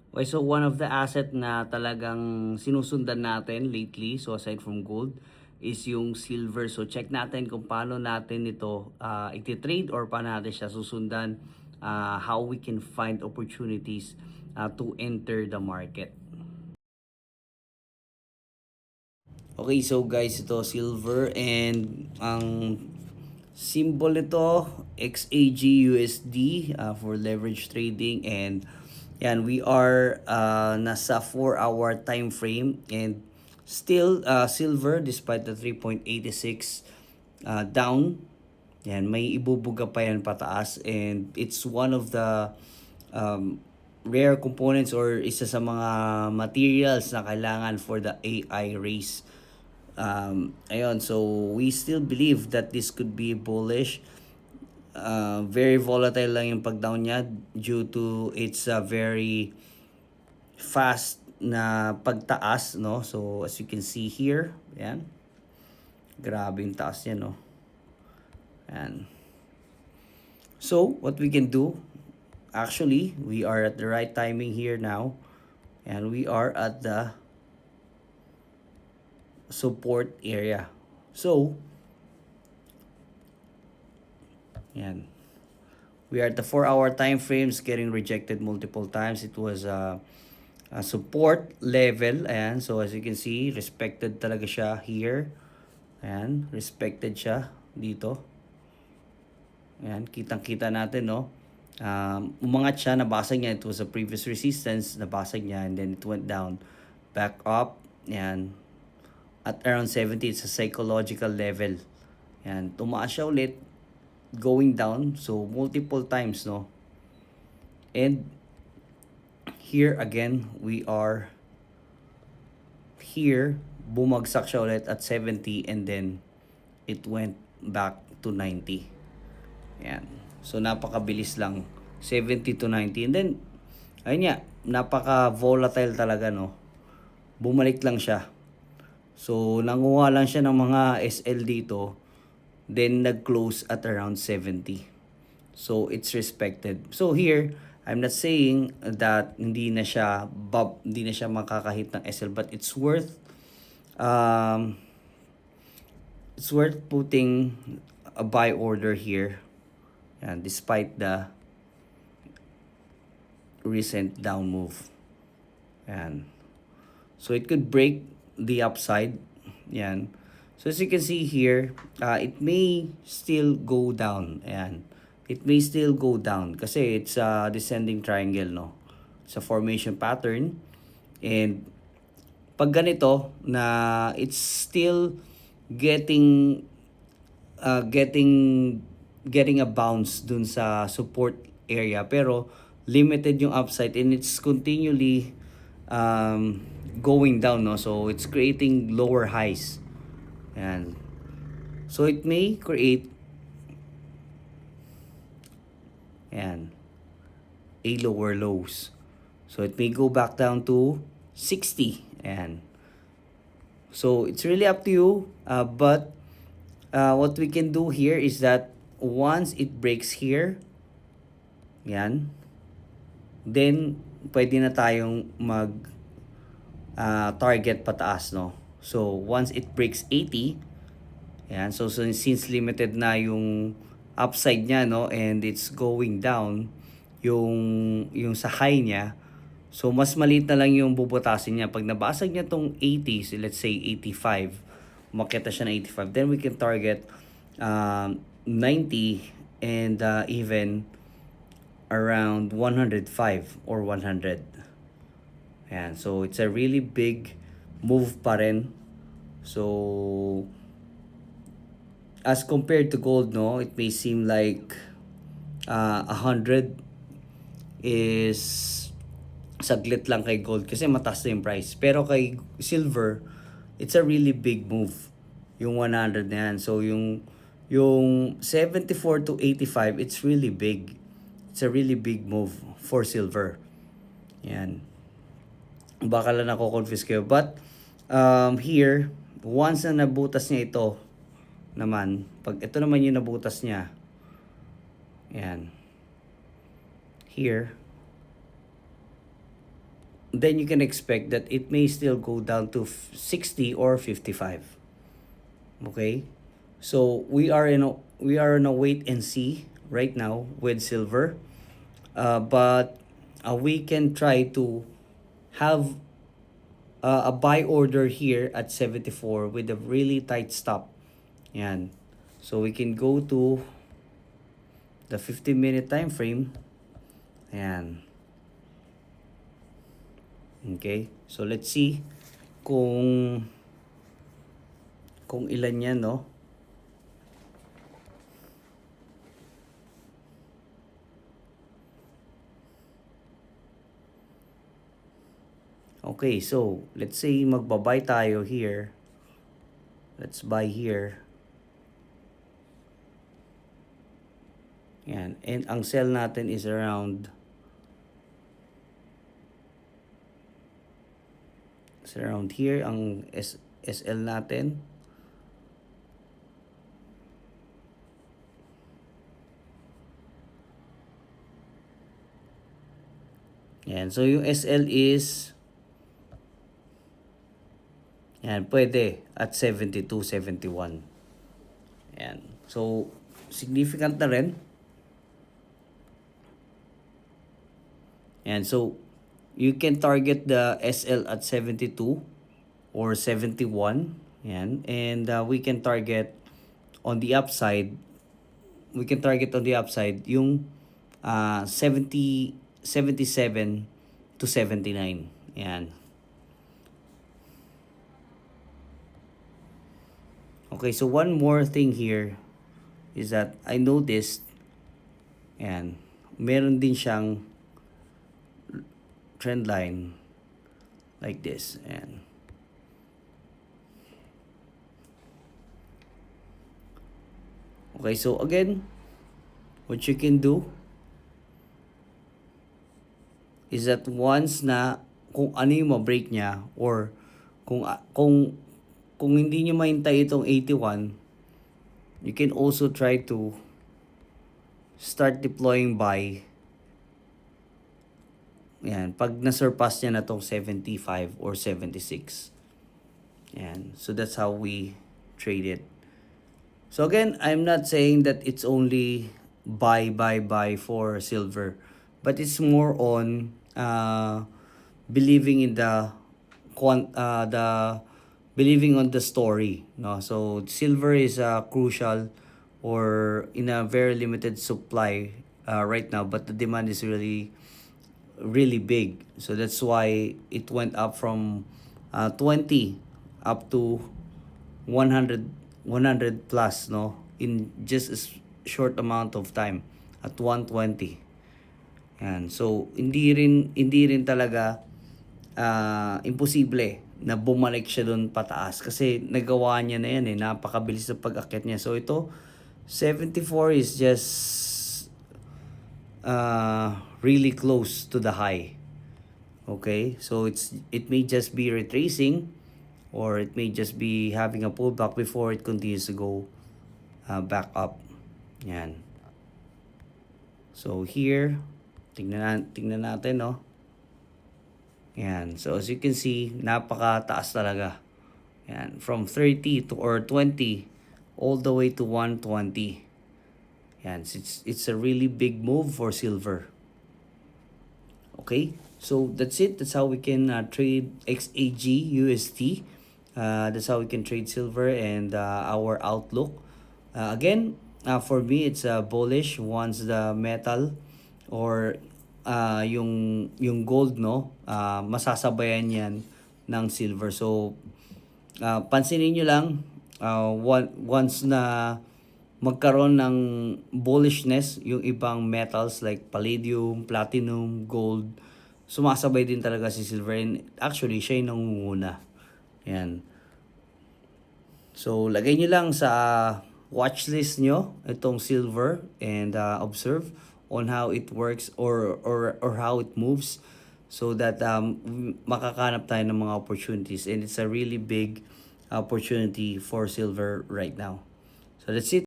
Okay, so one of the asset na talagang sinusundan natin lately, so aside from gold, is yung silver. So check natin kung paano natin ito iti-trade or paano natin siya susundan, how we can find opportunities to enter the market. Okay, so guys, ito silver and ang symbol nito XAGUSD for leverage trading, and yan, we are nasa 4-hour time frame, and still silver despite the 3.86 down. Yan, may ibubuga pa yan pataas, and it's one of the um, rare components or isa sa mga materials na kailangan for the AI race. Ayun, so we still believe that this could be bullish. Very volatile lang yung pag-down niya due to its very fast na pagtaas, no? So as you can see here, yan. Grabe yung taas niya, no? Yan. So what we can do, actually, we are at the right timing here now, and we are at the support area. So yan. We are at the 4-hour time frames getting rejected multiple times. It was a support level. Ayan. So as you can see, respected talaga siya here. Ayan. Respected siya dito. Ayan. Kitang-kita natin, no? Umangat siya. Nabasag niya. It was a previous resistance. Nabasag niya. And then it went down. Back up. Ayan. At around 70, it's a psychological level. Ayan. Tumaas siya ulit, going down, so multiple times, no? And here again, we are here, bumagsak siya ulit at 70, and then it went back to 90. Yan, so napakabilis lang, 70 to 90, and then ayun nga, napaka volatile talaga, no? Bumalik lang siya, so nanguha lang siya ng mga SL dito, then nag-close at around 70. So it's respected. So here, I'm not saying that hindi na siya makakahit ng SL, but um it's worth putting a buy order here. And despite the recent down move. And so it could break the upside. Yan. So as you can see here, it may still go down. Ayan. It may still go down kasi it's a descending triangle, no? It's a formation pattern. And pag ganito na it's still getting getting a bounce dun sa support area, pero limited yung upside, and it's continually going down, no? So it's creating lower highs. And so it may create and a lower lows. So it may go back down to 60, and so it's really up to you, but what we can do here is that once it breaks here, yan, then pwede na tayong mag target pataas, no? So once it breaks 80, yan, so since limited na yung upside niya, no, and it's going down yung sa high niya, so mas maliit na lang yung bubutasin niya. Pag nabasag niya tong 80, so let's say 85, makita siya ng 85, then we can target 90, and even around 105 or 100. Ayan, so it's a really big move pa rin. So as compared to gold, no, it may seem like 100 is saglit lang kay gold kasi mataas na yung price. Pero kay silver, it's a really big move, yung 100 na yan. So yung 74 to 85, it's really big. It's a really big move for silver. Yan. Baka lang nako-confuse kayo. But here, once na nabutas niya ito naman, pag ito naman yung nabutas niya, yan. Here, then you can expect that it may still go down to 60 or 55. Okay? So we are in a wait and see right now with silver. But we can try to have a buy order here at 74 with a really tight stop. Yan. So we can go to the 50-minute time frame. Ayan. Okay. So let's see kung ilan yan, no? Okay, so let's say magbabay tayo here. Let's buy here. Yan. And ang sell natin is around here ang SL natin. Yan. So yung SL is yan, pwede at 72, 71. Yan. So significant na rin. And so you can target the SL at 72 or 71. Yan. And we can target on the upside. Yung 77 to 79. Yan. Okay, so one more thing here is that I noticed, yan, meron din siyang trend line like this. And okay, so again, what you can do is that once na kung ano yung ma-break niya or kung hindi niyo mahintay itong 81, you can also try to start deploying buy. Yan, pag na-surpass niya na tong 75 or 76. Yan, so that's how we trade it. So again, I'm not saying that it's only buy for silver, but it's more on believing in believing on the story, no? So silver is crucial or in a very limited supply right now, but the demand is really big. So that's why it went up from 20 up to 100 plus, no, in just a short amount of time at 120. Yan. So hindi rin talaga imposible na bumalik siya doon pataas kasi nagawa niya na yan napakabilis ng pag-akyat niya. So ito 74 is just really close to the high. Okay, so it may just be retracing or it may just be having a pullback before it continues to go back up. Yan. So here, tingnan natin, no. Yan. So as you can see, napakataas talaga. Yan, from 30 to or 20 all the way to 120. Yan, it's a really big move for silver. Okay? So that's it. That's how we can trade XAG USD. That's how we can trade silver and our outlook. Again, for me, it's bullish once the metal or yung gold, no, masasabayan yan ng silver. So pansinin nyo lang once na magkaroon ng bullishness yung ibang metals like palladium, platinum, gold, sumasabay din talaga si silver, and actually siya yung nangunguna. Yan. So lagay nyo lang sa watch list nyo itong silver and observe on how it works or how it moves so that makakanap tayo ng mga opportunities, and it's a really big opportunity for silver right now. So that's it.